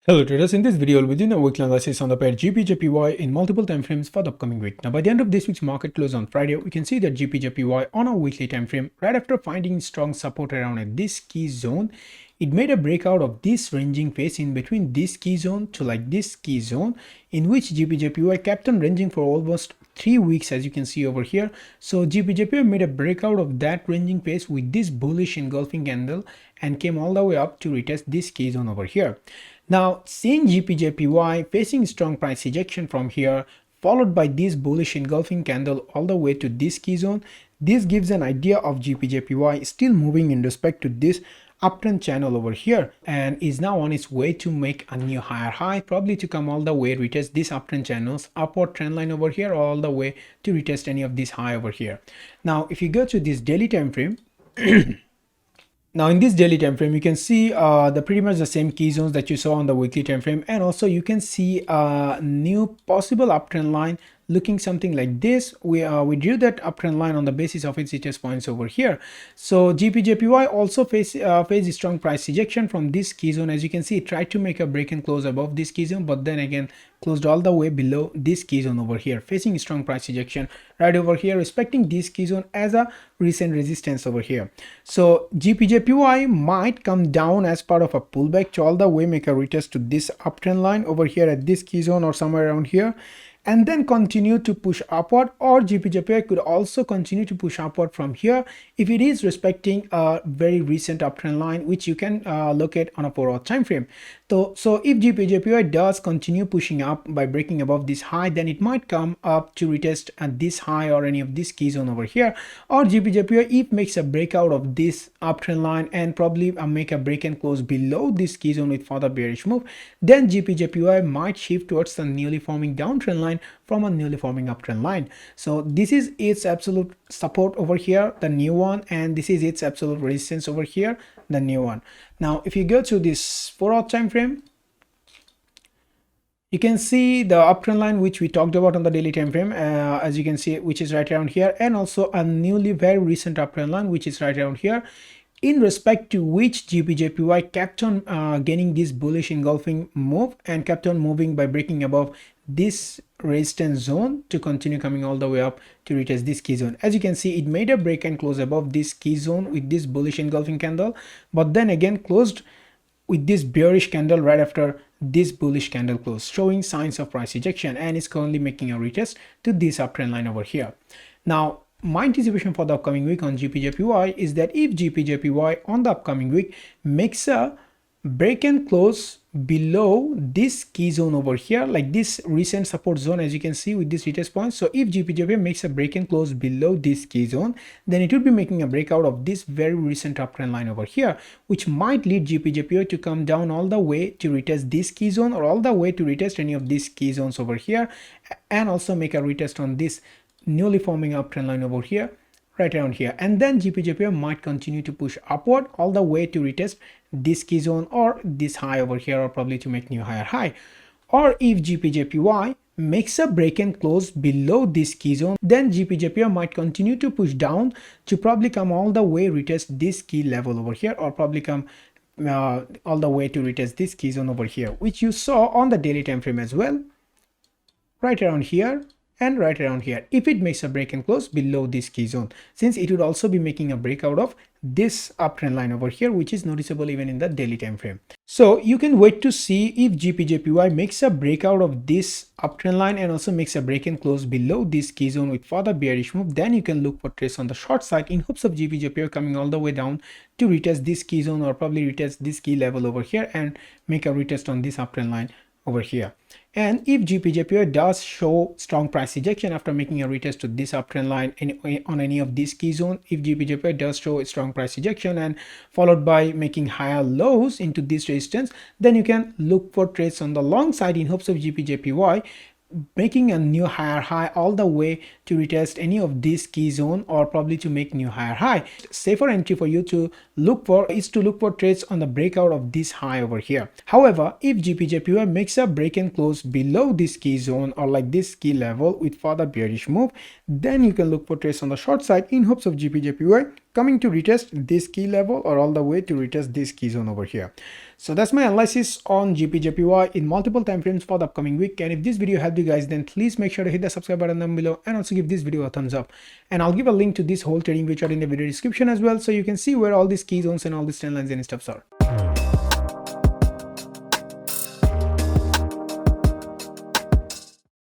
Hello traders, in this video we'll be doing a weekly analysis on the pair GBPJPY in multiple time frames for the upcoming week. Now by the end of this week's market close on Friday, we can see that GBPJPY on a weekly time frame, right after finding strong support around at this key zone, it made a breakout of this ranging phase in between this key zone to like this key zone, in which GBPJPY kept on ranging for almost 3 weeks, as you can see over here. So GBPJPY made a breakout of that ranging phase with this bullish engulfing candle and came all the way up to retest this key zone over here. Now, seeing GBPJPY facing strong price ejection from here, followed by this bullish engulfing candle all the way to this key zone, this gives an idea of GBPJPY still moving in respect to this uptrend channel over here and is now on its way to make a new higher high, probably to come all the way retest this uptrend channels upward trend line over here, or all the way to retest any of this high over here. Now, if you go to this daily time frame, now in this daily time frame, you can see the pretty much the same key zones that you saw on the weekly time frame, and also you can see a new possible uptrend line looking something like this. We drew that uptrend line on the basis of its retest points over here. So GBPJPY also faced strong price ejection from this key zone. As you can see, it tried to make a break and close above this key zone, but then again closed all the way below this key zone over here, facing strong price ejection right over here, respecting this key zone as a recent resistance over here. So GBPJPY might come down as part of a pullback to all the way make a retest to this uptrend line over here at this key zone or somewhere around here, and then continue to push upward, or GBPJPY could also continue to push upward from here if it is respecting a very recent uptrend line, which you can look at on a 4-hour time frame. So if GBPJPY does continue pushing up by breaking above this high, then it might come up to retest at this high or any of this key zone over here, or GBPJPY if makes a breakout of this uptrend line and probably make a break and close below this key zone with further bearish move, then GBPJPY might shift towards the newly forming downtrend line from a newly forming uptrend line. So this is its absolute support over here, the new one, and this is its absolute resistance over here, the new one. Now if you go to this 4-hour time frame, you can see the uptrend line which we talked about on the daily time frame, as you can see, which is right around here, and also a newly very recent uptrend line which is right around here, in respect to which GBPJPY kept on gaining this bullish engulfing move and kept on moving by breaking above this resistance zone to continue coming all the way up to retest this key zone. As you can see, it made a break and close above this key zone with this bullish engulfing candle, but then again closed with this bearish candle right after this bullish candle close, showing signs of price ejection, and is currently making a retest to this uptrend line over here. Now my anticipation for the upcoming week on GBPJPY is that if GBPJPY on the upcoming week makes a break and close below this key zone over here, like this recent support zone, as you can see with this retest point. So if GBPJPY makes a break and close below this key zone, then it will be making a breakout of this very recent uptrend line over here, which might lead GBPJPY to come down all the way to retest this key zone, or all the way to retest any of these key zones over here, and also make a retest on this newly forming uptrend line over here, right around here. And then GBPJPY might continue to push upward all the way to retest this key zone or this high over here, or probably to make new higher high. Or if GBPJPY makes a break and close below this key zone, then GBPJPY might continue to push down to probably come all the way retest this key level over here, or probably come all the way to retest this key zone over here, which you saw on the daily time frame as well, right around here and right around here, if it makes a break and close below this key zone, since it would also be making a breakout of this uptrend line over here, which is noticeable even in the daily time frame. So you can wait to see if GBPJPY makes a breakout of this uptrend line and also makes a break and close below this key zone with further bearish move. Then you can look for trades on the short side in hopes of GBPJPY coming all the way down to retest this key zone, or probably retest this key level over here and make a retest on this uptrend line over here. And if GBPJPY does show strong price ejection after making a retest to this uptrend line on any of these key zone, if GBPJPY does show a strong price ejection and followed by making higher lows into this resistance, then you can look for trades on the long side in hopes of GBPJPY making a new higher high all the way to retest any of this key zone, or probably to make new higher high. Safer entry for you to look for is to look for trades on the breakout of this high over here. However, if GBPJPY makes a break and close below this key zone, or like this key level with further bearish move, then you can look for trades on the short side in hopes of GBPJPY coming to retest this key level or all the way to retest this key zone over here. So that's my analysis on GBPJPY in multiple time frames for the upcoming week. And if this video helped you guys, then please make sure to hit the subscribe button down below and also give this video a thumbs up. And I'll give a link to this whole trading view chart in the video description as well, so you can see where all these key zones and all these trend lines and stuffs are.